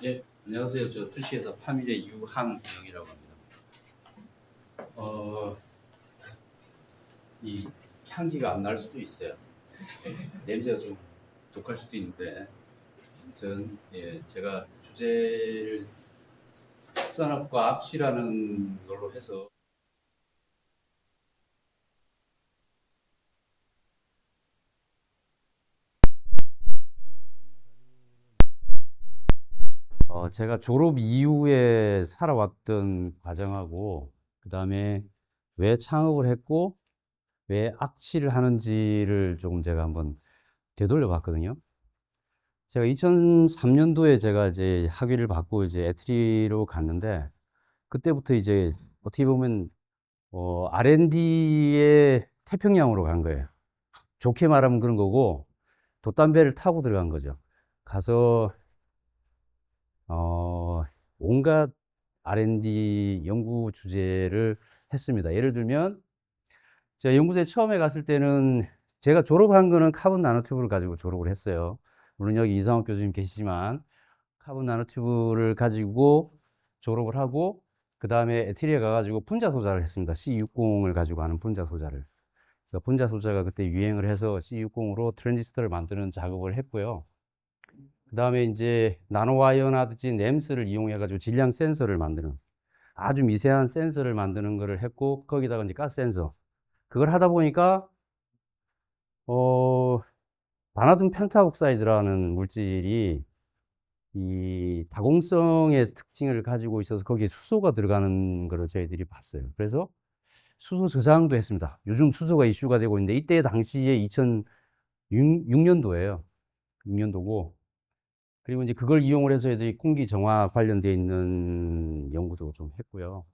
예, 안녕하세요. 저 주식회사 파밀의 유한영이라고 합니다. 이 향기가 안 날 수도 있어요. 냄새가 좀 독할 수도 있는데, 아무튼 제가 주제를 축산업과 악취라는 걸로 해서 제가 졸업 이후에 살아왔던 과정하고 그다음에 왜 창업을 했고 왜 악취를 하는지를 조금 제가 한번 되돌려 봤거든요. 제가 2003년도에 제가 이제 학위를 받고 이제 에트리로 갔는데 그때부터 이제 어떻게 보면 R&D의 태평양으로 간 거예요. 좋게 말하면 그런 거고 돛담배를 타고 들어간 거죠. 가서 어, 온갖 R&D 연구 주제를 했습니다. 예를 들면 제가 연구소에 처음에 갔을 때는 제가 졸업한 거는 카본 나노튜브를 가지고 졸업을 했어요. 물론 여기 이상욱 교수님 계시지만 카본 나노튜브를 가지고 졸업을 하고 그 다음에 에티리에 가가지고 분자 소자를 했습니다. C60을 가지고 하는 분자 소자를. 그러니까 분자 소자가 그때 유행을 해서 C60으로 트랜지스터를 만드는 작업을 했고요. 그 다음에 이제 나노와이어나든지 램스를 이용해가지고 질량 센서를 만드는 아주 미세한 센서를 만드는 거를 했고 거기다가 이제 가스 센서 그걸 하다 보니까 바나듐 펜타옥사이드라는 물질이 이 다공성의 특징을 가지고 있어서 거기에 수소가 들어가는 거를 저희들이 봤어요. 그래서 수소 저장도 했습니다. 요즘 수소가 이슈가 되고 있는데 이때 당시에 2006년도예요. 6년도고 그리고 이제 그걸 이용을 해서 애들이 공기 정화 관련돼 있는 연구도 좀 했고요.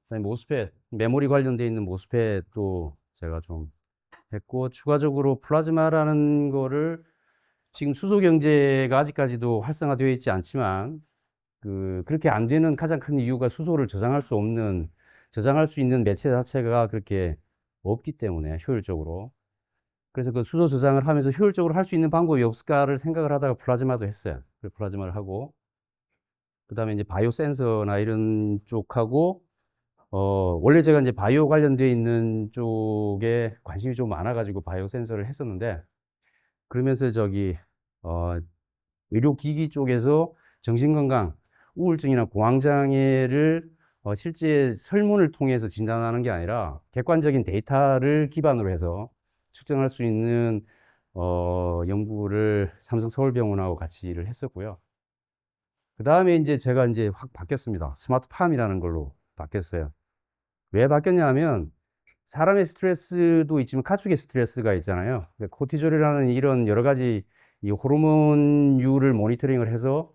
그다음에 모스펫, 메모리 관련돼 있는 모스펫도 제가 좀 했고 추가적으로 플라즈마라는 거를 지금 수소 경제가 아직까지도 활성화되어 있지 않지만 그렇게 안 되는 가장 큰 이유가 수소를 저장할 수 있는 매체 자체가 그렇게 없기 때문에 효율적으로. 그래서 그 수소 저장을 하면서 효율적으로 할 수 있는 방법이 없을까를 생각을 하다가 플라즈마도 했어요. 그래서 플라즈마를 하고 그다음에 이제 바이오 센서나 이런 쪽하고 원래 제가 이제 바이오 관련되어 있는 쪽에 관심이 좀 많아가지고 바이오 센서를 했었는데 그러면서 어, 의료기기 쪽에서 정신건강, 우울증이나 공황장애를 실제 설문을 통해서 진단하는 게 아니라 객관적인 데이터를 기반으로 해서 측정할 수 있는 연구를 삼성 서울병원하고 같이 일을 했었고요. 그 다음에 이제 제가 이제 확 바뀌었습니다. 스마트팜이라는 걸로 바뀌었어요. 왜 바뀌었냐 하면 사람의 스트레스도 있지만 가축의 스트레스가 있잖아요. 코티졸이라는 이런 여러 가지 이 호르몬류를 모니터링을 해서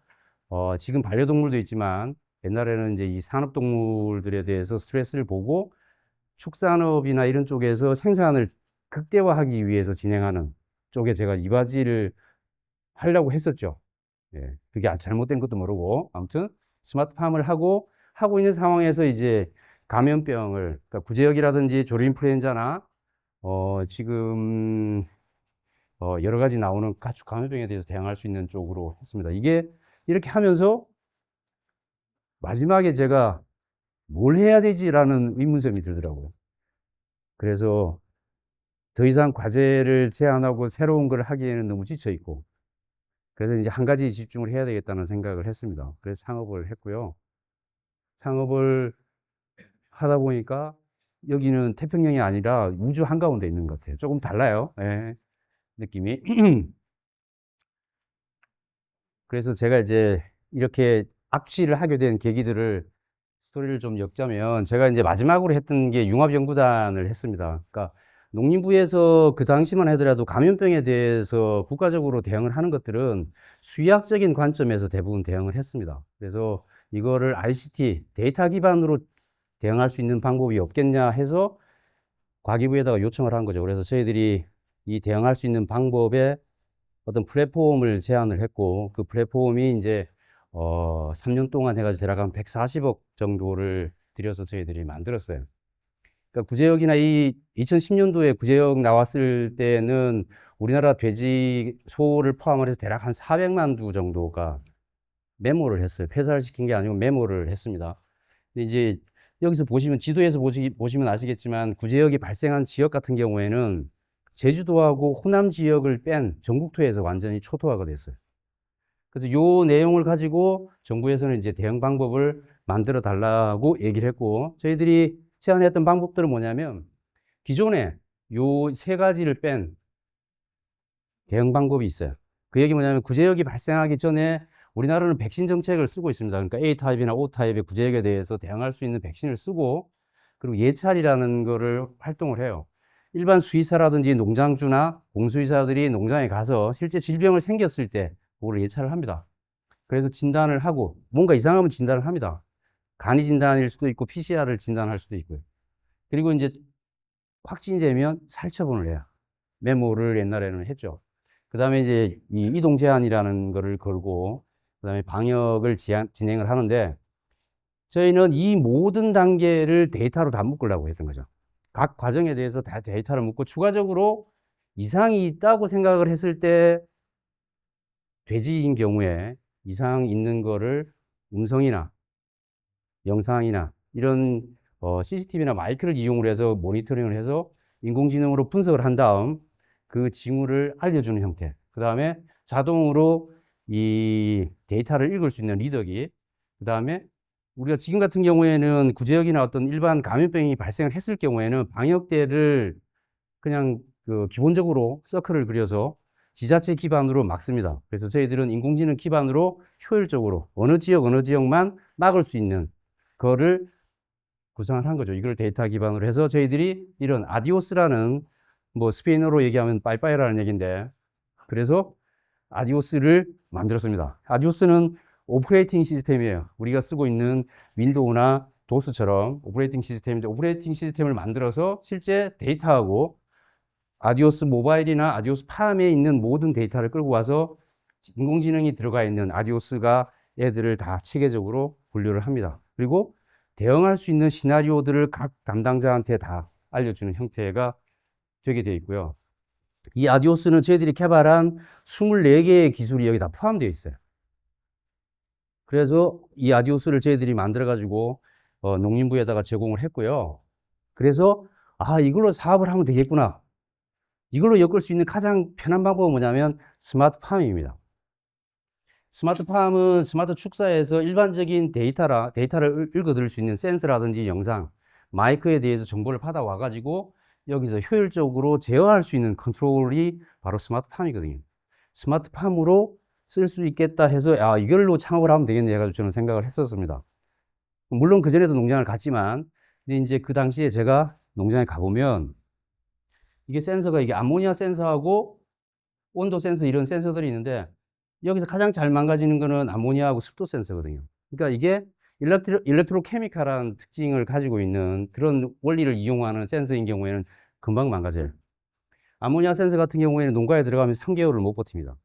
지금 반려동물도 있지만 옛날에는 이제 이 산업동물들에 대해서 스트레스를 보고 축산업이나 이런 쪽에서 생산을 극대화하기 위해서 진행하는 쪽에 제가 이바지를 하려고 했었죠. 예, 그게 잘못된 것도 모르고 아무튼 스마트팜을 하고 있는 상황에서 이제 감염병을 그러니까 구제역이라든지 조류인플루엔자나 지금 여러 가지 나오는 가축 감염병에 대해서 대응할 수 있는 쪽으로 했습니다. 이게 이렇게 하면서 마지막에 제가 뭘 해야 되지라는 의문점이 들더라고요. 그래서 더 이상 과제를 제안하고 새로운 걸 하기에는 너무 지쳐 있고 그래서 이제 한 가지 집중을 해야 되겠다는 생각을 했습니다. 그래서 창업을 했고요. 창업을 하다 보니까 여기는 태평양이 아니라 우주 한가운데 있는 것 같아요. 조금 달라요. 예, 느낌이. 그래서 제가 이제 이렇게 악취를 하게 된 계기들을 스토리를 좀 엮자면 제가 이제 마지막으로 했던 게 융합연구단을 했습니다. 그러니까 농림부에서 그 당시만 하더라도 감염병에 대해서 국가적으로 대응을 하는 것들은 수의학적인 관점에서 대부분 대응을 했습니다. 그래서 이거를 ICT, 데이터 기반으로 대응할 수 있는 방법이 없겠냐 해서 과기부에다가 요청을 한 거죠. 그래서 저희들이 이 대응할 수 있는 방법에 어떤 플랫폼을 제안을 했고 그 플랫폼이 이제 3년 동안 해가지고 대략 한 140억 정도를 들여서 저희들이 만들었어요. 그러니까 구제역이나 이 2010년도에 구제역 나왔을 때는 우리나라 돼지, 소를 포함을 해서 대략 한 400만 두 정도가 메모를 했어요. 폐사를 시킨 게 아니고 메모를 했습니다. 근데 이제 여기서 보시면 지도에서 보시면 아시겠지만 구제역이 발생한 지역 같은 경우에는 제주도하고 호남 지역을 뺀 전국토에서 완전히 초토화가 됐어요. 그래서 요 내용을 가지고 정부에서는 이제 대응 방법을 만들어 달라고 얘기를 했고, 저희들이 제안했던 방법들은 뭐냐면 기존에 요 세 가지를 뺀 대응 방법이 있어요. 그 얘기 뭐냐면 구제역이 발생하기 전에 우리나라는 백신 정책을 쓰고 있습니다. 그러니까 A타입이나 O타입의 구제역에 대해서 대응할 수 있는 백신을 쓰고, 그리고 예찰이라는 거를 활동을 해요. 일반 수의사라든지 농장주나 공수의사들이 농장에 가서 실제 질병을 생겼을 때 그걸 예찰을 합니다. 그래서 진단을 하고 뭔가 이상하면 진단을 합니다. 간이 진단일 수도 있고 PCR을 진단할 수도 있고요. 그리고 이제 확진이 되면 살처분을 해요. 메모를 옛날에는 했죠. 그 다음에 이제 이 이동 제한이라는 거를 걸고, 그 다음에 방역을 진행을 하는데, 저희는 이 모든 단계를 데이터로 다 묶으려고 했던 거죠. 각 과정에 대해서 다 데이터를 묶고, 추가적으로 이상이 있다고 생각을 했을 때, 돼지인 경우에 이상 있는 거를 음성이나 영상이나 이런 CCTV나 마이크를 이용을 해서 모니터링을 해서 인공지능으로 분석을 한 다음 그 징후를 알려주는 형태. 그 다음에 자동으로 이 데이터를 읽을 수 있는 리더기. 그 다음에 우리가 지금 같은 경우에는 구제역이나 어떤 일반 감염병이 발생을 했을 경우에는 방역대를 그냥 그 기본적으로 서클을 그려서 지자체 기반으로 막습니다. 그래서 저희들은 인공지능 기반으로 효율적으로 어느 지역만 막을 수 있는 거를 구상을 한 거죠. 이걸 데이터 기반으로 해서 저희들이 이런 아디오스라는, 뭐 스페인어로 얘기하면 빠이빠이라는 얘기인데, 그래서 아디오스를 만들었습니다. 아디오스는 오퍼레이팅 시스템이에요. 우리가 쓰고 있는 윈도우나 도스처럼 오퍼레이팅 시스템인데, 오퍼레이팅 시스템을 만들어서 실제 데이터하고 아디오스 모바일이나 아디오스 팜에 있는 모든 데이터를 끌고 와서 인공지능이 들어가 있는 아디오스가 애들을 다 체계적으로 분류를 합니다. 그리고 대응할 수 있는 시나리오들을 각 담당자한테 다 알려주는 형태가 되게 되어 있고요. 이 아디오스는 저희들이 개발한 24개의 기술이 여기 다 포함되어 있어요. 그래서 이 아디오스를 저희들이 만들어가지고 농림부에다가 제공을 했고요. 그래서 이걸로 사업을 하면 되겠구나. 이걸로 엮을 수 있는 가장 편한 방법은 뭐냐면 스마트팜입니다. 스마트팜은 스마트 축사에서 일반적인 데이터를 읽어들을 수 있는 센서라든지 영상, 마이크에 대해서 정보를 받아와가지고 여기서 효율적으로 제어할 수 있는 컨트롤이 바로 스마트팜이거든요. 스마트팜으로 쓸 수 있겠다 해서 이걸로 창업을 하면 되겠네 해가지고 저는 생각을 했었습니다. 물론 그전에도 농장을 갔지만, 근데 이제 그 당시에 제가 농장에 가보면 이게 센서가 이게 암모니아 센서하고 온도 센서 이런 센서들이 있는데, 여기서 가장 잘 망가지는 거는 암모니아하고 습도 센서거든요. 그러니까 이게 일렉트로케미칼한 특징을 가지고 있는 그런 원리를 이용하는 센서인 경우에는 금방 망가져요. 암모니아 센서 같은 경우에는 농가에 들어가면 3개월을 못 버팁니다.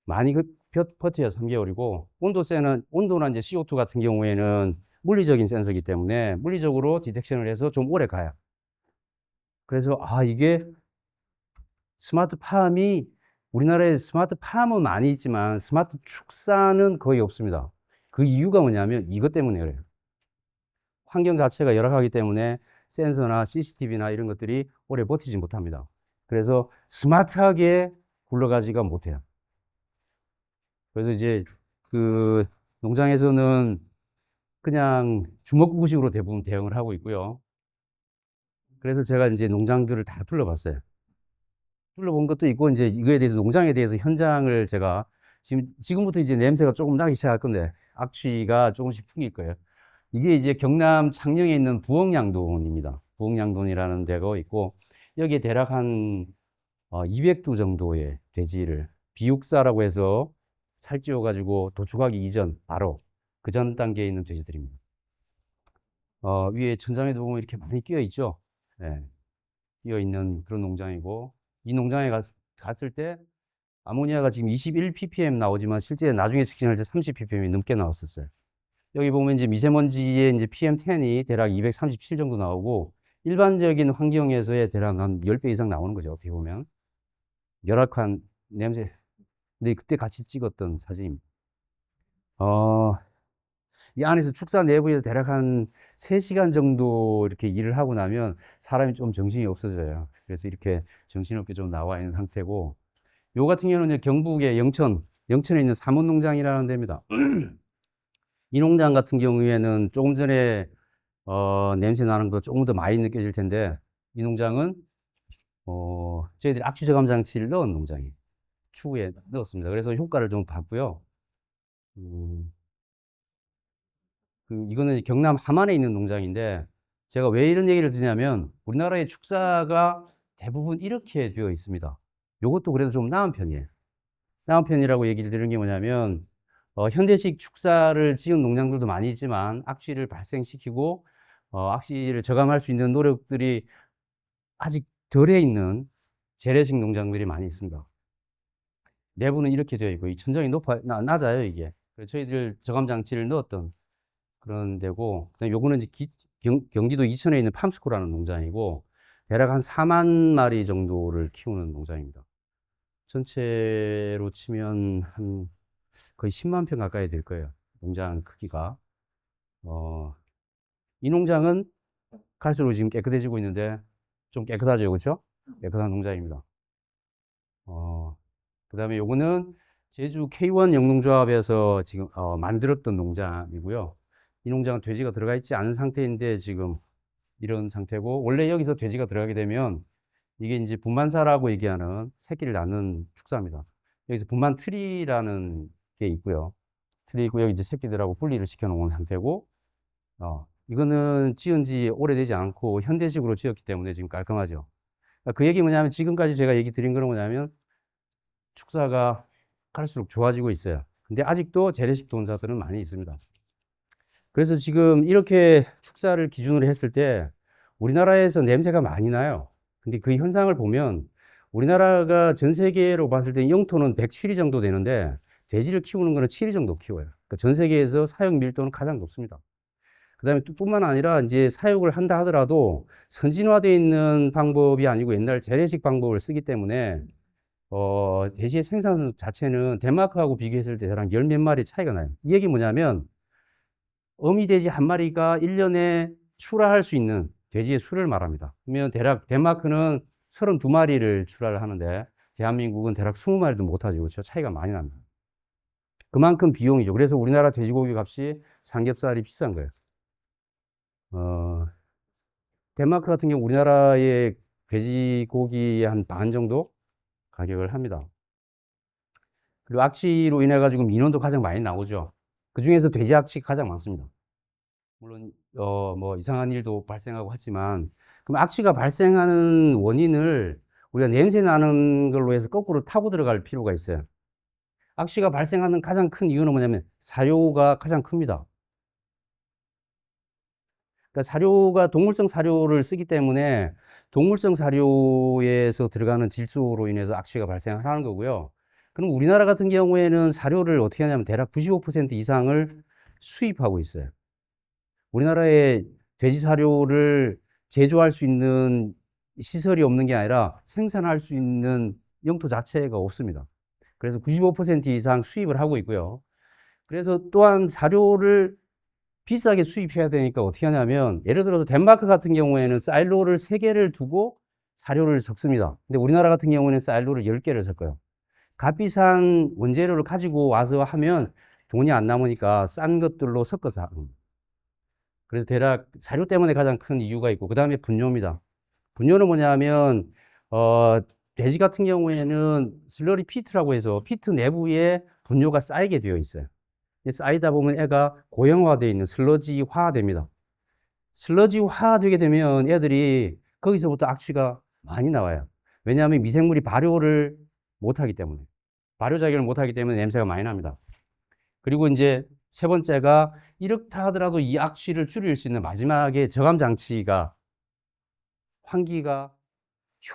많이 버텨야 3개월이고, 온도나 이제 CO2 같은 경우에는 물리적인 센서이기 때문에 물리적으로 디텍션을 해서 좀 오래 가요. 그래서 이게 스마트팜이, 우리나라에 스마트팜은 많이 있지만 스마트 축사는 거의 없습니다. 그 이유가 뭐냐면 이것 때문에 그래요. 환경 자체가 열악하기 때문에 센서나 CCTV나 이런 것들이 오래 버티지 못합니다. 그래서 스마트하게 굴러가지가 못해요. 그래서 이제 그 농장에서는 그냥 주먹구구식으로 대부분 대응을 하고 있고요. 그래서 제가 이제 농장들을 다 둘러봤어요. 둘러본 것도 있고, 이제 이거에 대해서, 농장에 대해서 현장을 제가 지금부터 이제 냄새가 조금 나기 시작할 건데, 악취가 조금씩 풍길 거예요. 이게 이제 경남 창녕에 있는 부엌양돈입니다. 부엌양돈이라는 데가 있고, 여기에 대략 한 200두 정도의 돼지를 비육사라고 해서 살찌워가지고 도축하기 이전, 바로 그 전 단계에 있는 돼지들입니다. 위에 천장에도 보면 이렇게 많이 끼어 있죠. 네, 끼어 있는 그런 농장이고, 이 농장에 갔을 때 아모니아가 지금 21 ppm 나오지만 실제 나중에 측정할 때 30 ppm이 넘게 나왔었어요. 여기 보면 이제 미세먼지의 이제 PM10이 대략 237 정도 나오고, 일반적인 환경에서의 대략 한 10배 이상 나오는 거죠. 어떻게 보면 열악한 냄새. 근데 그때 같이 찍었던 사진입니다. 어, 이 안에서 축사 내부에서 대략 한 3시간 정도 이렇게 일을 하고 나면 사람이 좀 정신이 없어져요. 그래서 이렇게 정신없게 좀 나와 있는 상태고, 요 같은 경우는 이제 경북의 영천에 있는 삼원농장이라는 데입니다. 이 농장 같은 경우에는 조금 전에 냄새 나는 거 조금 더 많이 느껴질 텐데, 이 농장은 저희들이 악취 저감 장치를 넣은 농장이에요. 추후에 넣었습니다. 그래서 효과를 좀 봤고요. 음, 이거는 경남 함안에 있는 농장인데, 제가 왜 이런 얘기를 드냐면 우리나라의 축사가 대부분 이렇게 되어 있습니다. 요것도 그래도 좀 나은 편이에요. 나은 편이라고 얘기를 드리는 게 뭐냐면, 현대식 축사를 지은 농장들도 많이 있지만 악취를 발생시키고 악취를 저감할 수 있는 노력들이 아직 덜해 있는 재래식 농장들이 많이 있습니다. 내부는 이렇게 되어 있고 이 천정이 낮아요 이게. 그래서 저희들 저감 장치를 넣었던 그런 데고, 그다음에 요거는 이제 경기도 이천에 있는 팜스코라는 농장이고 대략 한 4만 마리 정도를 키우는 농장입니다. 전체로 치면 한 거의 10만 평 가까이 될 거예요. 농장 크기가. 어, 이 농장은 갈수록 지금 깨끗해지고 있는데 좀 깨끗하죠, 그렇죠? 깨끗한 농장입니다. 그다음에 요거는 제주 K1 영농조합에서 지금 만들었던 농장이고요. 이 농장은 돼지가 들어가 있지 않은 상태인데 지금 이런 상태고, 원래 여기서 돼지가 들어가게 되면 이게 이제 분만사라고 얘기하는 새끼를 낳는 축사입니다. 여기서 분만 트리라는 게 있고요. 트리 있고 여기 이제 새끼들하고 분리를 시켜 놓은 상태고, 이거는 지은 지 오래되지 않고 현대식으로 지었기 때문에 지금 깔끔하죠. 그러니까 그 얘기 뭐냐면 지금까지 제가 얘기 드린 거는 뭐냐면 축사가 갈수록 좋아지고 있어요. 근데 아직도 재래식 돈사들은 많이 있습니다. 그래서 지금 이렇게 축사를 기준으로 했을 때 우리나라에서 냄새가 많이 나요. 근데 그 현상을 보면 우리나라가 전 세계로 봤을 때 영토는 107위 정도 되는데 돼지를 키우는 거는 7위 정도 키워요. 그러니까 전 세계에서 사육 밀도는 가장 높습니다. 그다음에 또 뿐만 아니라 이제 사육을 한다 하더라도 선진화되어 있는 방법이 아니고 옛날 재래식 방법을 쓰기 때문에 돼지의 생산 자체는 덴마크하고 비교했을 때 대략 열 몇 마리 차이가 나요. 이 얘기 뭐냐면 어미 돼지 한 마리가 1년에 출하할 수 있는 돼지의 수를 말합니다. 그러면 대략 덴마크는 32마리를 출하를 하는데 대한민국은 대략 20마리도 못하죠. 그렇죠? 차이가 많이 납니다. 그만큼 비용이죠. 그래서 우리나라 돼지고기 값이 삼겹살이 비싼 거예요. 어, 덴마크 같은 경우 우리나라의 돼지고기의 한 반 정도 가격을 합니다. 그리고 악취로 인해 가지고 민원도 가장 많이 나오죠. 그중에서 돼지 악취가 가장 많습니다. 물론 뭐 이상한 일도 발생하고 하지만, 그럼 악취가 발생하는 원인을 우리가 냄새 나는 걸로 해서 거꾸로 타고 들어갈 필요가 있어요. 악취가 발생하는 가장 큰 이유는 뭐냐면 사료가 가장 큽니다. 그러니까 사료가 동물성 사료를 쓰기 때문에 동물성 사료에서 들어가는 질소로 인해서 악취가 발생하는 거고요. 그럼 우리나라 같은 경우에는 사료를 어떻게 하냐면 대략 95% 이상을 수입하고 있어요. 우리나라에 돼지 사료를 제조할 수 있는 시설이 없는 게 아니라 생산할 수 있는 영토 자체가 없습니다. 그래서 95% 이상 수입을 하고 있고요. 그래서 또한 사료를 비싸게 수입해야 되니까 어떻게 하냐면, 예를 들어서 덴마크 같은 경우에는 사일로를 3개를 두고 사료를 섞습니다. 근데 우리나라 같은 경우에는 사일로를 10개를 섞어요. 값비싼 원재료를 가지고 와서 하면 돈이 안 남으니까 싼 것들로 섞어서 합니다. 그래서 대략 사료 때문에 가장 큰 이유가 있고, 그 다음에 분뇨입니다. 분뇨는 뭐냐면 돼지 같은 경우에는 슬러리 피트라고 해서 피트 내부에 분뇨가 쌓이게 되어 있어요. 쌓이다 보면 애가 고형화되어 있는 슬러지화됩니다. 슬러지화되게 되면 애들이 거기서부터 악취가 많이 나와요. 왜냐하면 미생물이 발효를 못하기 때문에, 발효 작용을 못하기 때문에 냄새가 많이 납니다. 그리고 이제 세 번째가 이렇다 하더라도 이 악취를 줄일 수 있는 마지막에 저감 장치가 환기가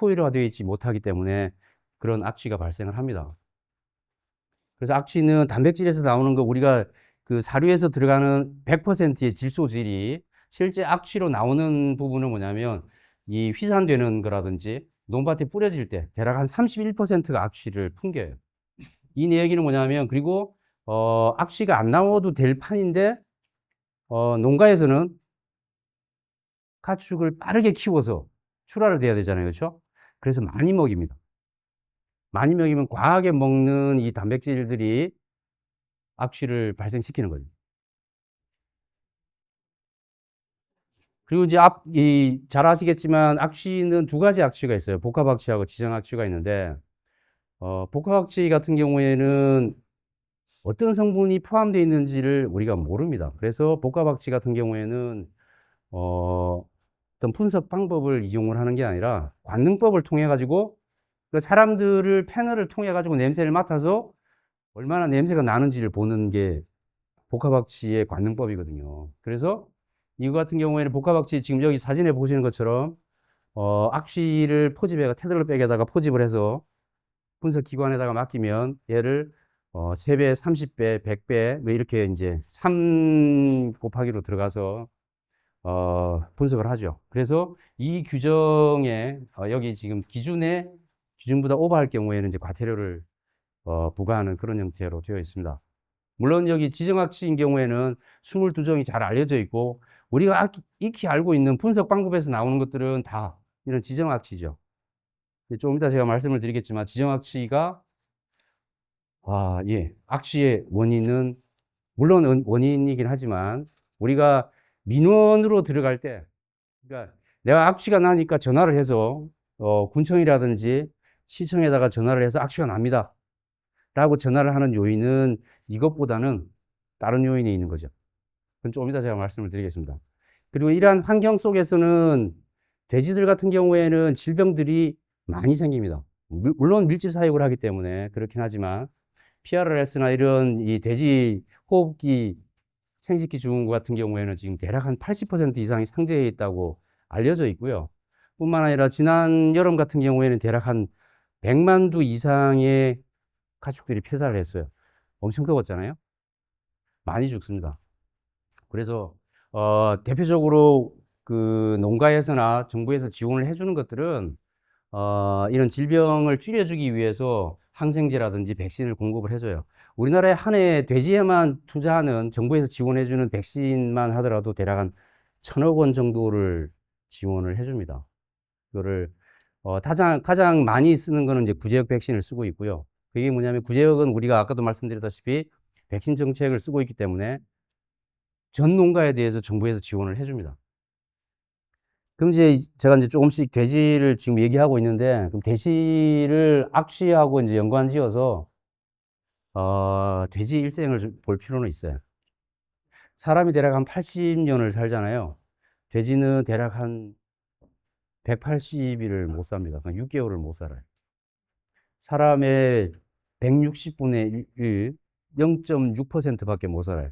효율화되어 있지 못하기 때문에 그런 악취가 발생을 합니다. 그래서 악취는 단백질에서 나오는 거, 우리가 그 사료에서 들어가는 100%의 질소질이 실제 악취로 나오는 부분은 뭐냐면 이 휘산되는 거라든지 논밭에 뿌려질 때 대략 한 31%가 악취를 풍겨요. 이 얘기는 뭐냐면, 그리고 악취가 안 나와도 될 판인데, 농가에서는 가축을 빠르게 키워서 출하를 돼야 되잖아요. 그렇죠? 그래서 많이 먹입니다. 많이 먹이면 과하게 먹는 이 단백질들이 악취를 발생시키는 거죠. 그리고 이제 잘 아시겠지만 악취는 두 가지 악취가 있어요. 복합 악취하고 지정 악취가 있는데, 복합 악취 같은 경우에는 어떤 성분이 포함되어 있는지를 우리가 모릅니다. 그래서 복합 악취 같은 경우에는, 어떤 분석 방법을 이용을 하는 게 아니라 관능법을 통해 가지고 그 사람들을 패널을 통해 가지고 냄새를 맡아서 얼마나 냄새가 나는지를 보는 게 복합악취의 관능법이거든요. 그래서 이거 같은 경우에는 복합악취 지금 여기 사진에 보시는 것처럼 악취를 포집해가 테들러백에다가 포집을 해서 분석 기관에다가 맡기면 얘를 3배, 30배, 100배 뭐 이렇게 이제 3 곱하기로 들어가서 분석을 하죠. 그래서 이 규정에 여기 지금 기준보다 오버할 경우에는 이제 과태료를 부과하는 그런 형태로 되어 있습니다. 물론 여기 지정악취인 경우에는 22종이 잘 알려져 있고 우리가 익히 알고 있는 분석 방법에서 나오는 것들은 다 이런 지정악취죠. 좀 이따 제가 말씀을 드리겠지만 지정악취가 악취의 원인은 물론 원인이긴 하지만 우리가 민원으로 들어갈 때 그러니까 내가 악취가 나니까 전화를 해서 군청이라든지 시청에다가 전화를 해서 악취가 납니다. 라고 전화를 하는 요인은 이것보다는 다른 요인이 있는 거죠. 그건 좀 이따 제가 말씀을 드리겠습니다. 그리고 이러한 환경 속에서는 돼지들 같은 경우에는 질병들이 많이 생깁니다. 물론 밀집 사육을 하기 때문에 그렇긴 하지만 PRRS나 이런 이 돼지 호흡기 생식기 증후군 같은 경우에는 지금 대략 한 80% 이상이 상재해 있다고 알려져 있고요. 뿐만 아니라 지난 여름 같은 경우에는 대략 한 100만 두 이상의 가축들이 폐사를 했어요. 엄청 더웠잖아요. 많이 죽습니다. 그래서 대표적으로 그 농가에서나 정부에서 지원을 해주는 것들은 이런 질병을 줄여주기 위해서 항생제라든지 백신을 공급을 해줘요. 우리나라에 한 해 돼지에만 투자하는 정부에서 지원해주는 백신만 하더라도 대략 한 1,000억 원 정도를 지원을 해줍니다. 이거를 가장 많이 쓰는 거는 이제 구제역 백신을 쓰고 있고요. 그게 뭐냐면 구제역은 우리가 아까도 말씀드렸다시피 백신 정책을 쓰고 있기 때문에 전 농가에 대해서 정부에서 지원을 해줍니다. 그럼 이제 제가 이제 조금씩 돼지를 지금 얘기하고 있는데, 그럼 돼지를 악취하고 이제 연관 지어서, 돼지 일생을 볼 필요는 있어요. 사람이 대략 한 80년을 살잖아요. 돼지는 대략 한 180일을 못 삽니다. 그러니까 6개월을 못 살아요. 사람의 160분의 1, 0.6%밖에 못 살아요.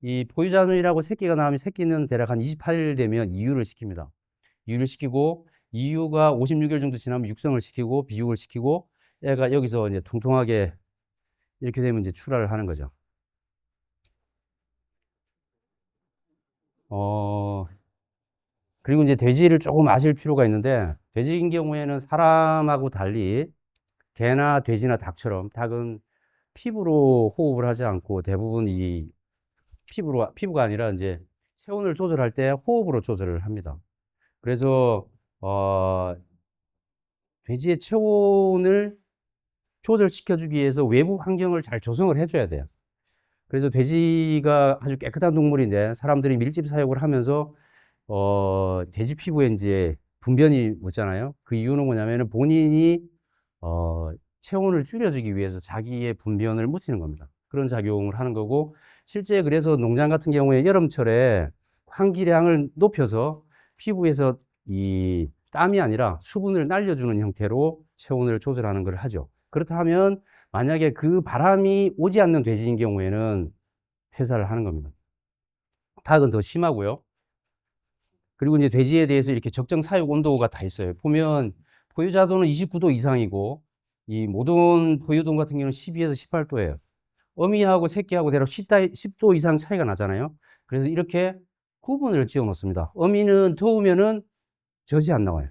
이 포유자손이라고 새끼가 나오면 새끼는 대략 한 28일 되면 이유를 시킵니다. 이유를 시키고 이유가 56일 정도 지나면 육성을 시키고 비육을 시키고 애가 여기서 이제 통통하게 이렇게 되면 이제 출하를 하는 거죠. 그리고 이제 돼지를 조금 아실 필요가 있는데 돼지인 경우에는 사람하고 달리 개나 돼지나 닭처럼 닭은 피부로 호흡을 하지 않고 대부분 이 피부가 아니라 이제 체온을 조절할 때 호흡으로 조절을 합니다. 그래서 돼지의 체온을 조절시켜주기 위해서 외부 환경을 잘 조성을 해줘야 돼요. 그래서 돼지가 아주 깨끗한 동물인데 사람들이 밀집 사육을 하면서 돼지 피부에 이제 분변이 묻잖아요. 그 이유는 뭐냐면은 본인이 체온을 줄여주기 위해서 자기의 분변을 묻히는 겁니다. 그런 작용을 하는 거고 실제 그래서 농장 같은 경우에 여름철에 환기량을 높여서 피부에서 이 땀이 아니라 수분을 날려주는 형태로 체온을 조절하는 걸 하죠. 그렇다 하면 만약에 그 바람이 오지 않는 돼지인 경우에는 폐사를 하는 겁니다. 닭은 더 심하고요. 그리고 이제 돼지에 대해서 이렇게 적정 사육 온도가 다 있어요. 보면 포유자도는 29도 이상이고 이 모든 포유동 같은 경우는 12에서 18도예요. 어미하고 새끼하고 대략 10도 이상 차이가 나잖아요. 그래서 이렇게 구분을 지어 놓습니다. 어미는 더우면은 젖이 안 나와요.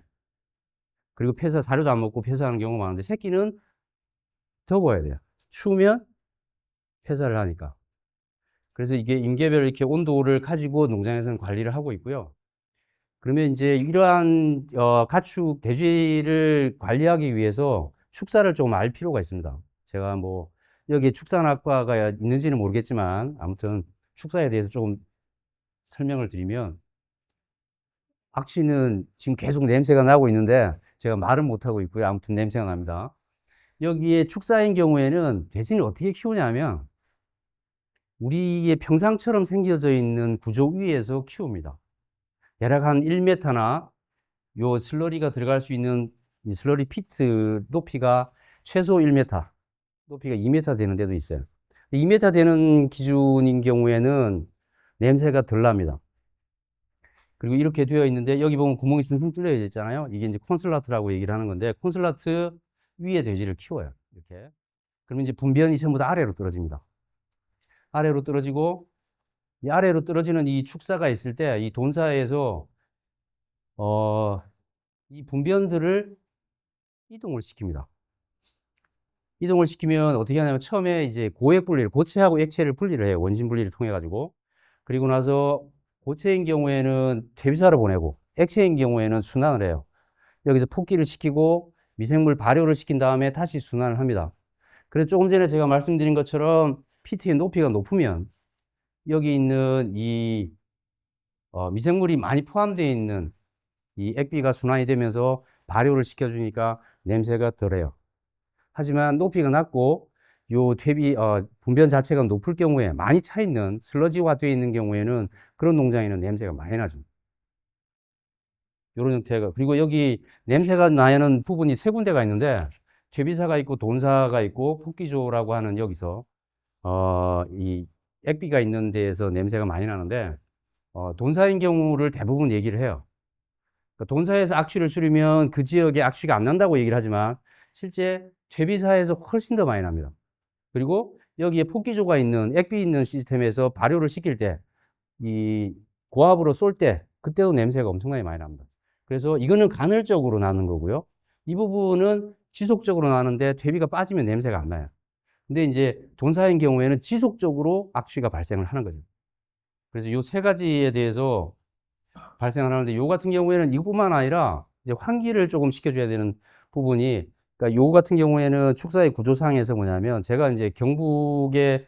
그리고 사료도 안 먹고 폐사하는 경우가 많은데 새끼는 더워야 돼요. 추우면 폐사를 하니까. 그래서 이게 임계별 이렇게 온도를 가지고 농장에서는 관리를 하고 있고요. 그러면 이제 이러한 가축 돼지를 관리하기 위해서 축사를 좀 알 필요가 있습니다. 제가 뭐 여기 축산학과가 있는지는 모르겠지만 아무튼 축사에 대해서 조금 설명을 드리면, 악취는 지금 계속 냄새가 나고 있는데 제가 말은 못하고 있고요. 아무튼 냄새가 납니다. 여기에 축사인 경우에는 돼지는 어떻게 키우냐면 우리의 평상처럼 생겨져 있는 구조 위에서 키웁니다. 대략 한 1m나 요 슬러리가 들어갈 수 있는 이 슬러리 피트 높이가 최소 1m, 높이가 2m 되는 데도 있어요. 2m 되는 기준인 경우에는 냄새가 덜 납니다. 그리고 이렇게 되어 있는데 여기 보면 구멍이 숭숭 뚫려 있잖아요. 이게 이제 콘슬라트라고 얘기를 하는 건데, 콘슬라트 위에 돼지를 키워요. 이렇게. 그러면 이제 분변이 전부 다 아래로 떨어집니다. 아래로 떨어지고, 이 아래로 떨어지는 이 축사가 있을 때 이 돈사에서 이 분변들을 이동을 시킵니다. 이동을 시키면 어떻게 하냐면 처음에 이제 고액 분리를, 고체하고 액체를 분리를 해요. 원심 분리를 통해 가지고. 그리고 나서 고체인 경우에는 퇴비사로 보내고 액체인 경우에는 순환을 해요. 여기서 폭기를 시키고 미생물 발효를 시킨 다음에 다시 순환을 합니다. 그래서 조금 전에 제가 말씀드린 것처럼 PT의 높이가 높으면 여기 있는 이 미생물이 많이 포함되어 있는 이 액비가 순환이 되면서 발효를 시켜주니까 냄새가 덜해요. 하지만 높이가 낮고 요 분변 자체가 높을 경우에, 많이 차 있는 슬러지화 되어 있는 경우에는 그런 농장에는 냄새가 많이 나죠. 요런 형태가. 그리고 여기 냄새가 나는 부분이 세 군데가 있는데, 퇴비사가 있고 돈사가 있고 폭기조라고 하는 여기서 이 액비가 있는 데에서 냄새가 많이 나는데, 돈사인 경우를 대부분 얘기를 해요. 그러니까 돈사에서 악취를 줄이면 그 지역에 악취가 안 난다고 얘기를 하지만 실제 퇴비사에서 훨씬 더 많이 납니다. 그리고 여기에 폭기조가 있는, 액비 있는 시스템에서 발효를 시킬 때, 이 고압으로 쏠 때 그때도 냄새가 엄청나게 많이 납니다. 그래서 이거는 간헐적으로 나는 거고요. 이 부분은 지속적으로 나는데 퇴비가 빠지면 냄새가 안 나요. 근데 이제 돈사인 경우에는 지속적으로 악취가 발생을 하는 거죠. 그래서 이 세 가지에 대해서 발생을 하는데, 요 같은 경우에는 이것뿐만 아니라 이제 환기를 조금 시켜줘야 되는 부분이, 그러니까 요 같은 경우에는 축사의 구조상에서 뭐냐면, 제가 이제 경북의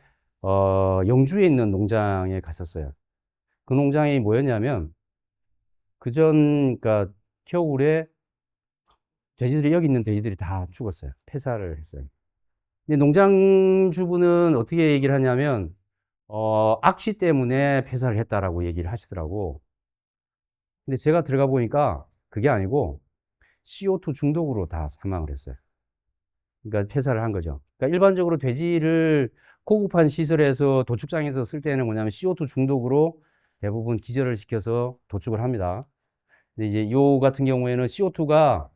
영주에 있는 농장에 갔었어요. 그 농장이 뭐였냐면, 그러니까 겨울에 돼지들이, 여기 있는 돼지들이 다 죽었어요. 폐사를 했어요. 근데 농장 주부는 어떻게 얘기를 하냐면, 악취 때문에 폐사를 했다라고 얘기를 하시더라고. 근데 제가 들어가 보니까 그게 아니고 CO2 중독으로 다 사망을 했어요. 그러니까 폐사를 한 거죠. 그러니까 일반적으로 돼지를 고급한 시설에서 도축장에서 쓸 때는 뭐냐면 CO2 중독으로 대부분 기절을 시켜서 도축을 합니다. 근데 이제 요 같은 경우에는 CO2가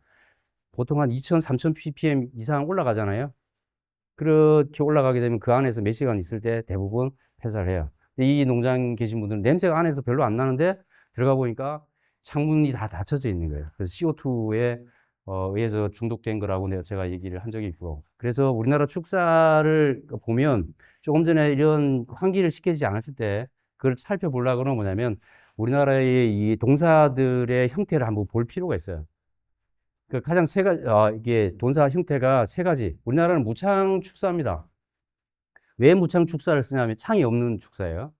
보통 한 2000, 3000 ppm 이상 올라가잖아요. 그렇게 올라가게 되면 그 안에서 몇 시간 있을 때 대부분 폐사를 해요. 근데 이 농장 계신 분들은 냄새가 안에서 별로 안 나는데 들어가 보니까 창문이 다 닫혀져 있는 거예요. 그래서 CO2에 의해서 중독된 거라고 제가 얘기를 한 적이 있고. 그래서 우리나라 축사를 보면 조금 전에 이런 환기를 시키지 않았을 때 그걸 살펴보려고 하는 뭐냐면, 우리나라의 이 동사들의 형태를 한번 볼 필요가 있어요. 그 가장 이게 돈사 형태가 세 가지. 우리나라는 무창 축사입니다. 왜 무창 축사를 쓰냐면 창이 없는 축사예요.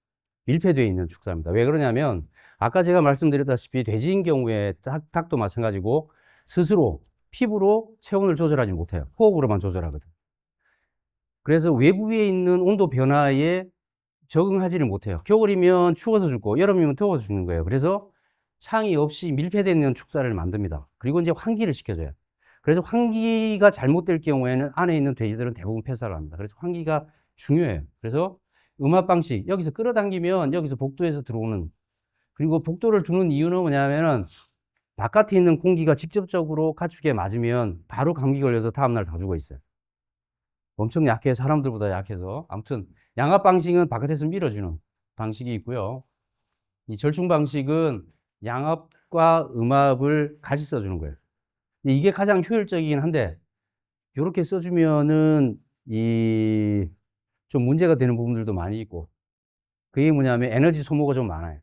밀폐되어 있는 축사입니다. 왜 그러냐면 아까 제가 말씀드렸다시피 돼지인 경우에 닭도 마찬가지고 스스로 피부로 체온을 조절하지 못해요. 호흡으로만 조절하거든. 그래서 외부에 있는 온도 변화에 적응하지를 못해요. 겨울이면 추워서 죽고 여름이면 더워서 죽는 거예요. 그래서 창이 없이 밀폐되어 있는 축사를 만듭니다. 그리고 이제 환기를 시켜줘요. 그래서 환기가 잘못될 경우에는 안에 있는 돼지들은 대부분 폐사를 합니다. 그래서 환기가 중요해요. 그래서 음압 방식, 여기서 끌어당기면 여기서 복도에서 들어오는, 그리고 복도를 두는 이유는 뭐냐면은 바깥에 있는 공기가 직접적으로 가축에 맞으면 바로 감기 걸려서 다음날 다 죽어 있어요. 엄청 약해, 사람들보다 약해서. 아무튼 양압 방식은 바깥에서 밀어주는 방식이 있고요. 이 절충 방식은 양압과 음압을 같이 써주는 거예요. 이게 가장 효율적이긴 한데, 이렇게 써주면은 이 좀 문제가 되는 부분들도 많이 있고, 그게 뭐냐면 에너지 소모가 좀 많아요.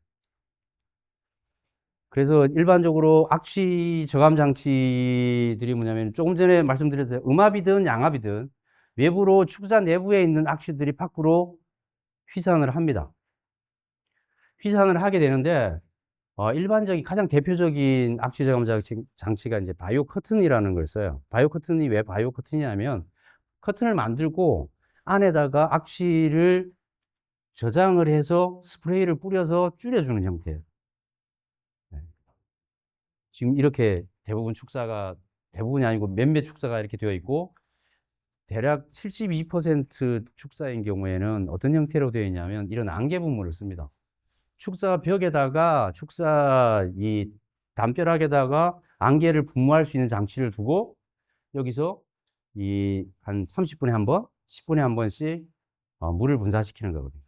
그래서 일반적으로 악취 저감 장치들이 뭐냐면 조금 전에 말씀드렸듯이 음압이든 양압이든 외부로 축사 내부에 있는 악취들이 밖으로 휘산을 합니다. 휘산을 하게 되는데 일반적인 가장 대표적인 악취 저감 장치가 이제 바이오 커튼이라는 걸 써요. 바이오 커튼이 왜 바이오 커튼이냐면 커튼을 만들고 안에다가 악취를 저장을 해서 스프레이를 뿌려서 줄여주는 형태예요. 네. 지금 이렇게 대부분이 아니고 몇몇 축사가 이렇게 되어 있고, 대략 72% 축사인 경우에는 어떤 형태로 되어 있냐면 이런 안개 분무를 씁니다. 축사 벽에다가 축사 이 담벼락에다가 안개를 분무할 수 있는 장치를 두고 여기서 이 한 30분에 한 번, 10분에 한 번씩 물을 분사시키는 거거든요.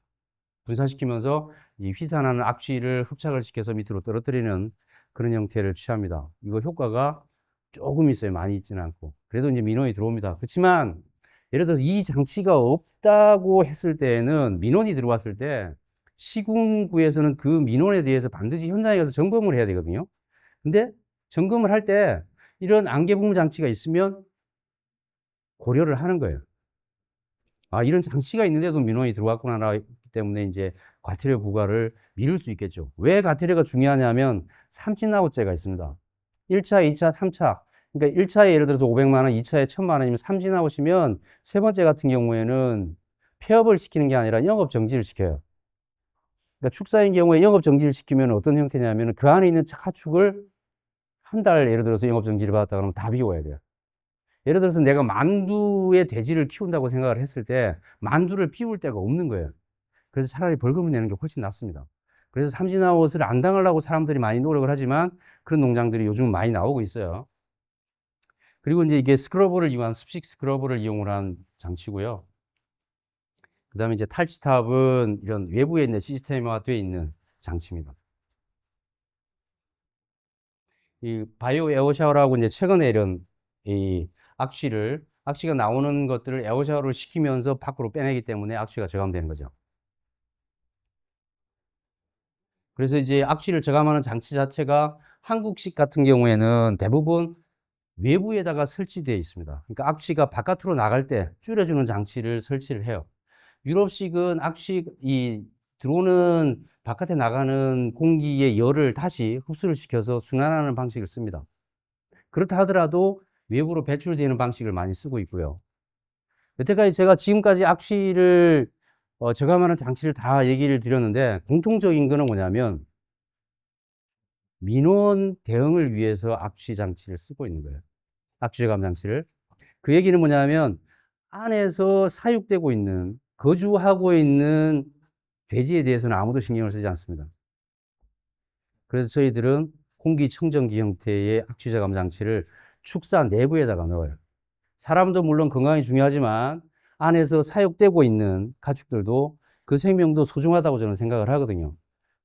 분사시키면서 이 휘산하는 악취를 흡착을 시켜서 밑으로 떨어뜨리는 그런 형태를 취합니다. 이거 효과가 조금 있어요. 많이 있지는 않고. 그래도 이제 민원이 들어옵니다. 그렇지만 예를 들어서 이 장치가 없다고 했을 때에는, 민원이 들어왔을 때 시군구에서는 그 민원에 대해서 반드시 현장에 가서 점검을 해야 되거든요. 근데 점검을 할 때 이런 안개 분무 장치가 있으면 고려를 하는 거예요. 아, 이런 장치가 있는데도 민원이 들어왔구나라기 때문에 이제 과태료 부과를 미룰 수 있겠죠. 왜 과태료가 중요하냐면 삼진아웃제가 있습니다. 1차, 2차, 3차. 그러니까 1차에 예를 들어서 500만 원, 2차에 1000만 원이면 삼진아웃이면 세 번째 같은 경우에는 폐업을 시키는 게 아니라 영업 정지를 시켜요. 그러니까 축사인 경우에 영업 정지를 시키면 어떤 형태냐면 그 안에 있는 가축을 한 달 예를 들어서 영업 정지를 받았다 그러면 다 비워야 돼요. 예를 들어서 내가 만두의 돼지를 키운다고 생각을 했을 때 만두를 비울 데가 없는 거예요. 그래서 차라리 벌금을 내는 게 훨씬 낫습니다. 그래서 삼진아웃을 안 당하려고 사람들이 많이 노력을 하지만 그런 농장들이 요즘 많이 나오고 있어요. 그리고 이제 이게 스크러버를 이용한 습식 스크러버를 이용을 한 장치고요. 그 다음에 이제 탈취탑은 이런 외부에 있는 시스템화 되어 있는 장치입니다. 이 바이오 에어샤워라고 이제 최근에 이런 이 악취가 나오는 것들을 에어샤워를 시키면서 밖으로 빼내기 때문에 악취가 저감되는 거죠. 그래서 이제 악취를 저감하는 장치 자체가 한국식 같은 경우에는 대부분 외부에다가 설치되어 있습니다. 그러니까 악취가 바깥으로 나갈 때 줄여주는 장치를 설치를 해요. 유럽식은 이 들어오는 바깥에 나가는 공기의 열을 다시 흡수를 시켜서 순환하는 방식을 씁니다. 그렇다 하더라도 외부로 배출되는 방식을 많이 쓰고 있고요. 여태까지 제가 지금까지 악취를 저감하는 장치를 다 얘기를 드렸는데 공통적인 거는 뭐냐면 민원 대응을 위해서 악취 장치를 쓰고 있는 거예요. 악취 저감 장치를. 그 얘기는 뭐냐면 안에서 사육되고 있는, 거주하고 있는 돼지에 대해서는 아무도 신경을 쓰지 않습니다. 그래서 저희들은 공기청정기 형태의 악취 저감 장치를 축사 내부에다가 넣어요. 사람도 물론 건강이 중요하지만 안에서 사육되고 있는 가축들도 그 생명도 소중하다고 저는 생각을 하거든요.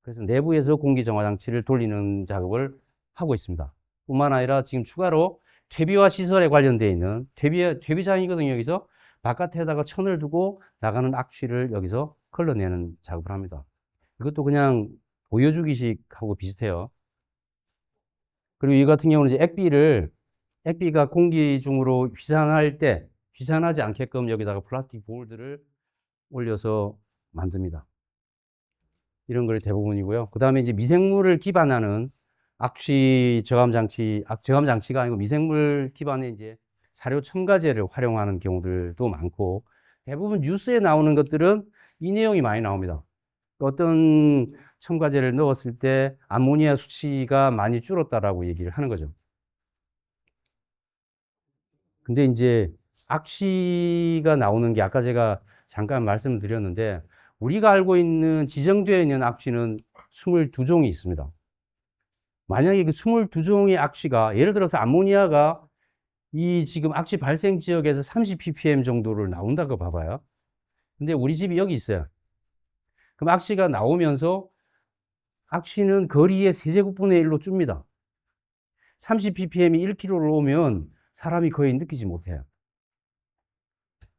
그래서 내부에서 공기 정화 장치를 돌리는 작업을 하고 있습니다. 뿐만 아니라 지금 추가로 퇴비화 시설에 관련되어 있는 퇴비장이거든요. 여기서 바깥에다가 천을 두고 나가는 악취를 여기서 걸러내는 작업을 합니다. 이것도 그냥 보여주기식 하고 비슷해요. 그리고 이 같은 경우는 이제 액비가 공기 중으로 휘산하지 않게끔 여기다가 플라스틱 볼들을 올려서 만듭니다. 이런 걸 대부분이고요. 그 다음에 이제 미생물을 기반하는 악취 저감 장치가 아니고 미생물 기반의 이제 사료 첨가제를 활용하는 경우들도 많고, 대부분 뉴스에 나오는 것들은 이 내용이 많이 나옵니다. 어떤 첨가제를 넣었을 때 암모니아 수치가 많이 줄었다라고 얘기를 하는 거죠. 근데 이제 악취가 나오는 게 아까 제가 잠깐 말씀을 드렸는데, 우리가 알고 있는 지정되어 있는 악취는 22종이 있습니다. 만약에 그 22종의 악취가, 예를 들어서 암모니아가 이 지금 악취 발생 지역에서 30ppm 정도를 나온다고 봐봐요. 근데 우리 집이 여기 있어요. 그럼 악취가 나오면서 악취는 거리의 세제곱분의 1로 줍니다. 30ppm이 1kg를 오면 사람이 거의 느끼지 못해요.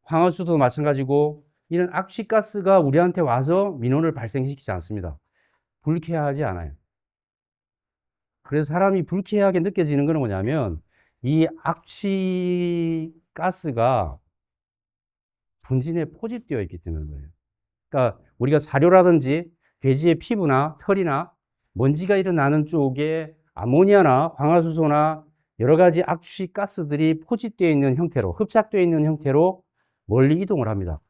황화수도 마찬가지고 이런 악취가스가 우리한테 와서 민원을 발생시키지 않습니다. 불쾌하지 않아요. 그래서 사람이 불쾌하게 느껴지는 건 뭐냐면 이 악취가스가 분진에 포집되어 있기 때문에. 그러니까 우리가 사료라든지 돼지의 피부나 털이나 먼지가 일어나는 쪽에 아모니아나 황화수소나 여러 가지 악취가스들이 포집되어 있는 형태로, 흡착되어 있는 형태로 멀리 이동을 합니다.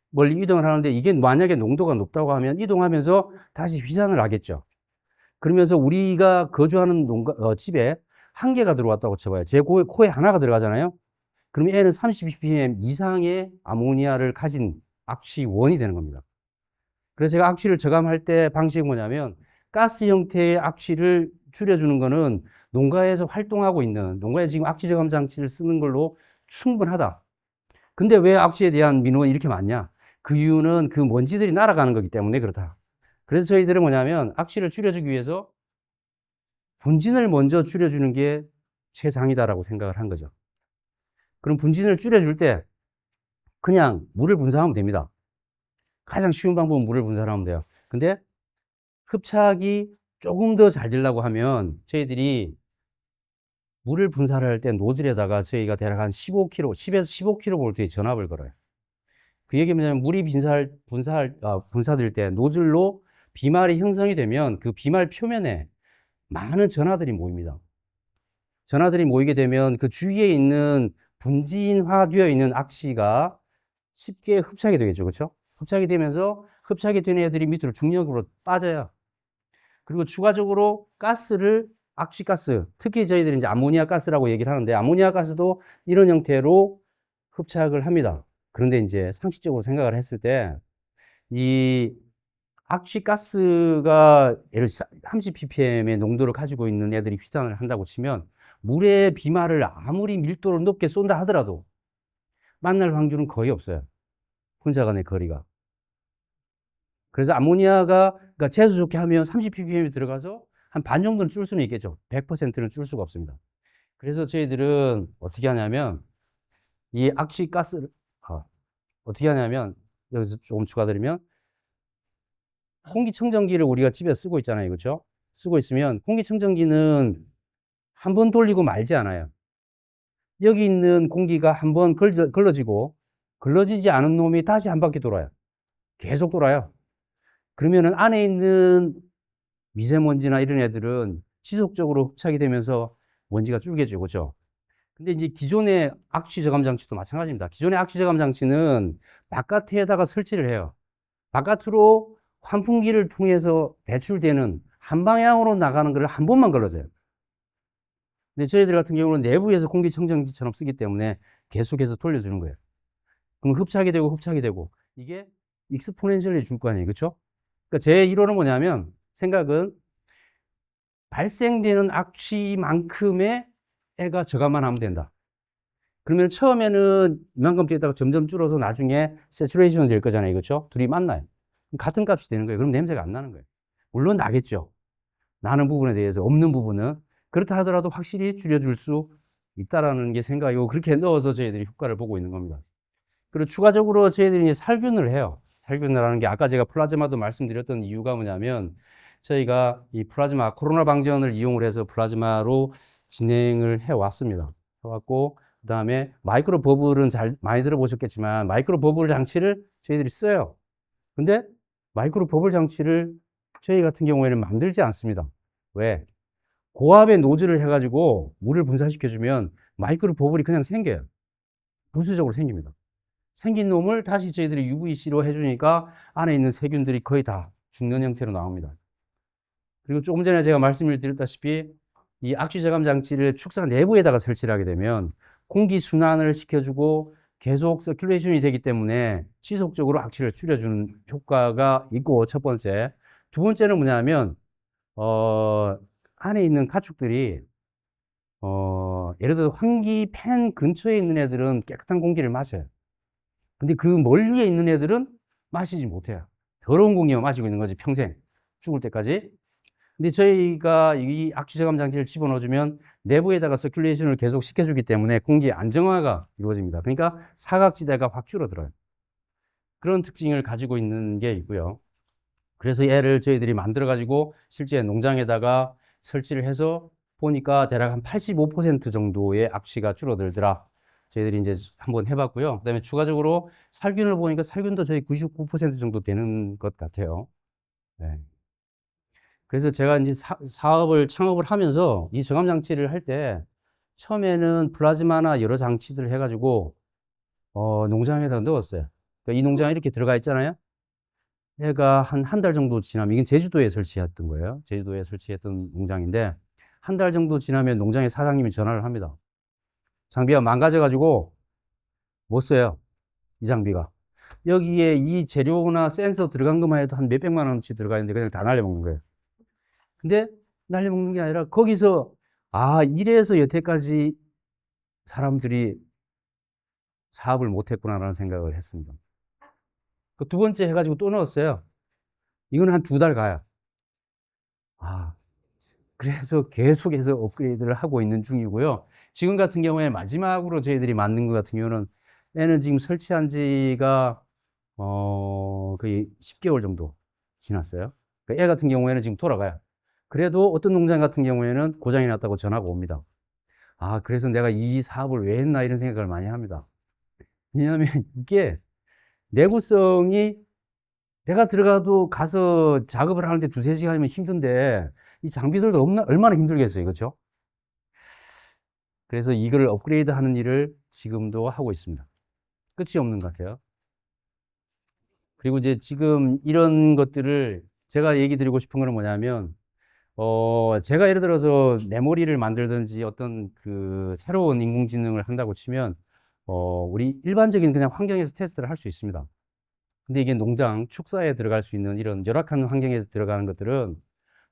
멀리 이동을 하는데 이게 만약에 농도가 높다고 하면 이동하면서 다시 휘산을 하겠죠. 그러면서 우리가 거주하는 집에 한 개가 들어왔다고 쳐봐요. 제 코에 하나가 들어가잖아요. 그럼 얘는 30ppm 이상의 아모니아를 가진 악취원이 되는 겁니다. 그래서 제가 악취를 저감할 때 방식이 뭐냐면 가스 형태의 악취를 줄여주는 거는 농가에서 활동하고 있는, 농가에 지금 악취 저감 장치를 쓰는 걸로 충분하다. 근데 왜 악취에 대한 민원이 이렇게 많냐? 그 이유는 그 먼지들이 날아가는 거기 때문에 그렇다. 그래서 저희들은 뭐냐면 악취를 줄여주기 위해서 분진을 먼저 줄여주는 게 최상이다라고 생각을 한 거죠. 그럼 분진을 줄여줄 때 그냥 물을 분사하면 됩니다. 가장 쉬운 방법은 물을 분사하면 돼요. 근데 흡착이 조금 더 잘 되려고 하면 저희들이 물을 분사를 할 때 노즐에다가 저희가 대략 한 15kg, 10에서 15kV의 전압을 걸어요. 그 얘기 뭐냐면 물이 분사될 때 노즐로 비말이 형성이 되면 그 비말 표면에 많은 전하들이 모입니다. 전하들이 모이게 되면 그 주위에 있는 분진화되어 있는 악취가 쉽게 흡착이 되겠죠. 그렇죠? 흡착이 되면서 흡착이 된 애들이 밑으로 중력으로 빠져요. 그리고 추가적으로 가스를 악취가스, 특히 저희들이 이제 아모니아 가스라고 얘기를 하는데 아모니아 가스도 이런 형태로 흡착을 합니다. 그런데 이제 상식적으로 생각을 했을 때 이 악취가스가 예를 30ppm의 농도를 가지고 있는 애들이 휘산을 한다고 치면 물의 비말을 아무리 밀도를 높게 쏜다 하더라도 만날 확률은 거의 없어요. 분사 간의 거리가. 그래서 아모니아가 그러니까 재수 좋게 하면 30ppm이 들어가서 한 반 정도는 줄 수는 있겠죠. 100%는 줄 수가 없습니다. 그래서 저희들은 어떻게 하냐면 이 악취가스를 어떻게 하냐면 여기서 조금 추가드리면 공기청정기를 우리가 집에 쓰고 있잖아요. 그렇죠? 쓰고 있으면 공기청정기는 한 번 돌리고 말지 않아요. 여기 있는 공기가 한 번 걸러지고 걸러지지 않은 놈이 다시 한 바퀴 돌아요. 계속 돌아요. 그러면은 안에 있는 미세먼지나 이런 애들은 지속적으로 흡착이 되면서 먼지가 줄게지고, 그죠? 근데 이제 기존의 악취 저감 장치도 마찬가지입니다. 기존의 악취 저감 장치는 바깥에다가 설치를 해요. 바깥으로 환풍기를 통해서 배출되는 한 방향으로 나가는 걸 한 번만 걸러줘요. 근데 저희들 같은 경우는 내부에서 공기청정기처럼 쓰기 때문에 계속해서 돌려주는 거예요. 그럼 흡착이 되고 이게 익스포넨셜리 줄 거 아니에요. 그렇죠? 그러니까 제 이론은 뭐냐면 생각은 발생되는 악취만큼의 애가 저감만 하면 된다. 그러면 처음에는 이만큼 되다가 점점 줄어서 나중에 세츄레이션이 될 거잖아요. 그렇죠? 둘이 만나요. 같은 값이 되는 거예요. 그럼 냄새가 안 나는 거예요. 물론 나겠죠. 나는 부분에 대해서 없는 부분은 그렇다 하더라도 확실히 줄여줄 수 있다라는 게 생각이고 그렇게 넣어서 저희들이 효과를 보고 있는 겁니다. 그리고 추가적으로 저희들이 이제 살균을 해요. 살균을 하는 게 아까 제가 플라즈마도 말씀드렸던 이유가 뭐냐면 저희가 이 플라즈마 코로나 방전을 이용을 해서 플라즈마로 진행을 해 왔습니다. 해왔고 그다음에 마이크로 버블은 잘 많이 들어보셨겠지만 마이크로 버블 장치를 저희들이 써요. 근데 마이크로 버블 장치를 저희 같은 경우에는 만들지 않습니다. 왜? 고압의 노즐을 해가지고 물을 분사시켜주면 마이크로 버블이 그냥 생겨요. 부수적으로 생깁니다. 생긴 놈을 다시 저희들이 UVC로 해주니까 안에 있는 세균들이 거의 다 죽는 형태로 나옵니다. 그리고 조금 전에 제가 말씀을 드렸다시피 이 악취 저감 장치를 축사 내부에다가 설치를 하게 되면 공기 순환을 시켜주고 계속 서큘레이션이 되기 때문에 지속적으로 악취를 줄여주는 효과가 있고 첫 번째. 두 번째는 뭐냐면 안에 있는 가축들이 예를 들어 환기 팬 근처에 있는 애들은 깨끗한 공기를 마셔요. 근데 그 멀리에 있는 애들은 마시지 못해요. 더러운 공기만 마시고 있는 거지, 평생. 죽을 때까지. 근데 저희가 이 악취 저감 장치를 집어넣어주면 내부에다가 서큘레이션을 계속 시켜주기 때문에 공기 안정화가 이루어집니다. 그러니까 사각지대가 확 줄어들어요. 그런 특징을 가지고 있는 게 있고요. 그래서 얘를 저희들이 만들어 가지고 실제 농장에다가 설치를 해서 보니까 대략 한 85% 정도의 악취가 줄어들더라. 저희들이 이제 한번 해봤고요. 그다음에 추가적으로 살균을 보니까 살균도 저희 99% 정도 되는 것 같아요. 네. 그래서 제가 이제 사업을 창업을 하면서 이 정암 장치를 할 때 처음에는 플라즈마나 여러 장치들을 해가지고 농장에다 넣었어요. 그러니까 이 농장에 이렇게 들어가 있잖아요. 얘가 한 달 정도 지나면, 이건 제주도에 설치했던 거예요. 제주도에 설치했던 농장인데, 한 달 정도 지나면 농장의 사장님이 전화를 합니다. 장비가 망가져가지고 못 써요. 이 장비가. 여기에 이 재료나 센서 들어간 것만 해도 한 몇백만 원치 들어가 있는데 그냥 다 날려먹는 거예요. 근데 날려먹는 게 아니라 거기서, 아, 이래서 여태까지 사람들이 사업을 못했구나라는 생각을 했습니다. 그 두 번째 해가지고 또 넣었어요. 이건 한 2달 가요. 아, 그래서 계속해서 업그레이드를 하고 있는 중이고요. 지금 같은 경우에 마지막으로 저희들이 만든 것 같은 경우는 얘는 지금 설치한 지가 거의 10개월 정도 지났어요. 그러니까 얘 같은 경우에는 지금 돌아가요. 그래도 어떤 농장 같은 경우에는 고장이 났다고 전화가 옵니다. 아, 그래서 내가 이 사업을 왜 했나 이런 생각을 많이 합니다. 왜냐하면 이게 내구성이, 내가 들어가도 가서 작업을 하는데 2~3시간이면 힘든데 이 장비들도 얼마나 힘들겠어요. 그렇죠? 그래서 이걸 업그레이드 하는 일을 지금도 하고 있습니다. 끝이 없는 것 같아요. 그리고 이제 지금 이런 것들을 제가 얘기 드리고 싶은 거는 뭐냐면, 제가 예를 들어서 메모리를 만들든지 어떤 그 새로운 인공지능을 한다고 치면, 우리 일반적인 그냥 환경에서 테스트를 할 수 있습니다. 근데 이게 농장, 축사에 들어갈 수 있는 이런 열악한 환경에 들어가는 것들은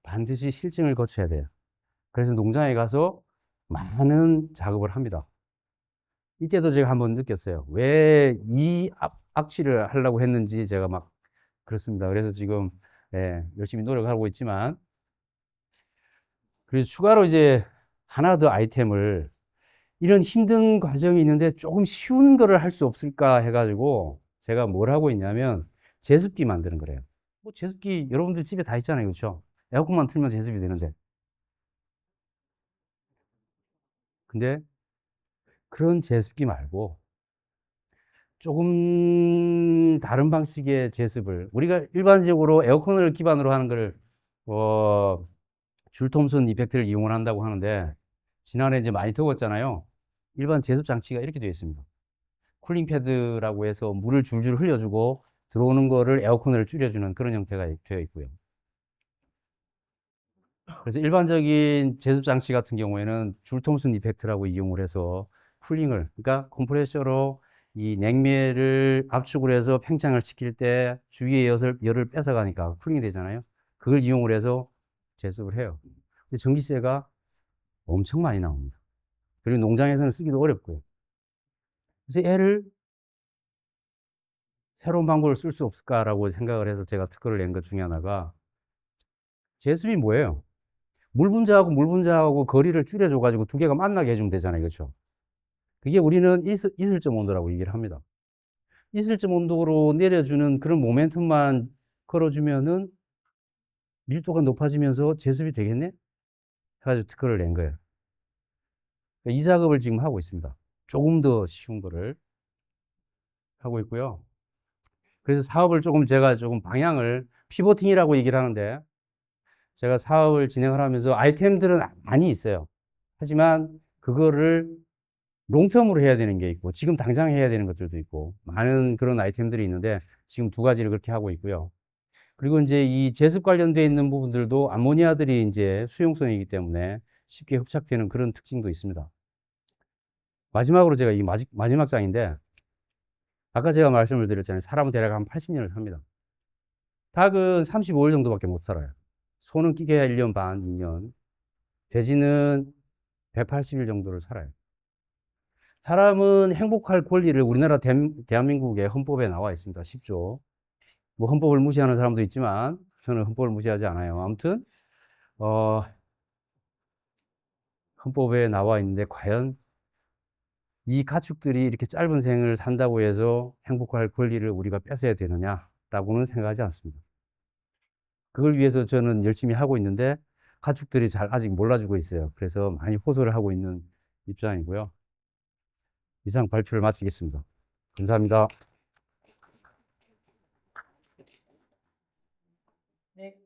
반드시 실증을 거쳐야 돼요. 그래서 농장에 가서 많은 작업을 합니다. 이때도 제가 한번 느꼈어요. 왜 이 악취를 하려고 했는지 제가 막 그렇습니다. 그래서 지금 열심히 노력하고 있지만, 그래서 추가로 이제 하나 더 아이템을, 이런 힘든 과정이 있는데 조금 쉬운 거를 할 수 없을까 해가지고 제가 뭘 하고 있냐면 제습기 만드는 거래요. 뭐 제습기 여러분들 집에 다 있잖아요. 그렇죠? 에어컨만 틀면 제습이 되는데. 근데 그런 제습기 말고 조금 다른 방식의 제습을, 우리가 일반적으로 에어컨을 기반으로 하는 걸 줄톰슨 이펙트를 이용을 한다고 하는데, 지난해 이제 많이 더웠잖아요. 일반 제습 장치가 이렇게 되어 있습니다. 쿨링 패드라고 해서 물을 줄줄 흘려주고 들어오는 거를 에어컨을 줄여주는 그런 형태가 되어 있고요. 그래서 일반적인 제습 장치 같은 경우에는 줄톰슨 이펙트라고 이용을 해서 쿨링을, 그러니까 컴프레셔로 이 냉매를 압축을 해서 팽창을 시킬 때 주위의 열을 뺏어가니까 쿨링이 되잖아요. 그걸 이용을 해서 제습을 해요. 근데 전기세가 엄청 많이 나옵니다. 그리고 농장에서는 쓰기도 어렵고요. 그래서 얘를 새로운 방법을 쓸 수 없을까라고 생각을 해서 제가 특허를 낸 것 중에 하나가, 제습이 뭐예요? 물 분자하고 물 분자하고 거리를 줄여줘가지고 두 개가 만나게 해주면 되잖아요. 그렇죠? 그게 우리는 이슬점 온도라고 얘기를 합니다. 이슬점 온도로 내려주는 그런 모멘텀만 걸어주면은 밀도가 높아지면서 제습이 되겠네? 해가지고 특허를 낸 거예요. 이 작업을 지금 하고 있습니다. 조금 더 쉬운 거를 하고 있고요. 그래서 사업을 제가 조금 방향을 피보팅이라고 얘기를 하는데, 제가 사업을 진행을 하면서 아이템들은 많이 있어요. 하지만 그거를 롱텀으로 해야 되는 게 있고, 지금 당장 해야 되는 것들도 있고, 많은 그런 아이템들이 있는데, 지금 2가지를 그렇게 하고 있고요. 그리고 이제 이 제습 관련되어 있는 부분들도 암모니아들이 이제 수용성이기 때문에 쉽게 흡착되는 그런 특징도 있습니다. 마지막으로 제가 이 마지막 장인데, 아까 제가 말씀을 드렸잖아요. 사람은 대략 한 80년을 삽니다. 닭은 35일 정도밖에 못 살아요. 소는 끼게 1년 반, 2년. 돼지는 180일 정도를 살아요. 사람은 행복할 권리를 우리나라 대한민국의 헌법에 나와 있습니다. 10조. 뭐 헌법을 무시하는 사람도 있지만 저는 헌법을 무시하지 않아요. 아무튼 헌법에 나와 있는데 과연 이 가축들이 이렇게 짧은 생을 산다고 해서 행복할 권리를 우리가 뺏어야 되느냐라고는 생각하지 않습니다. 그걸 위해서 저는 열심히 하고 있는데 가축들이 잘 아직 몰라주고 있어요. 그래서 많이 호소를 하고 있는 입장이고요. 이상 발표를 마치겠습니다. 감사합니다. 네.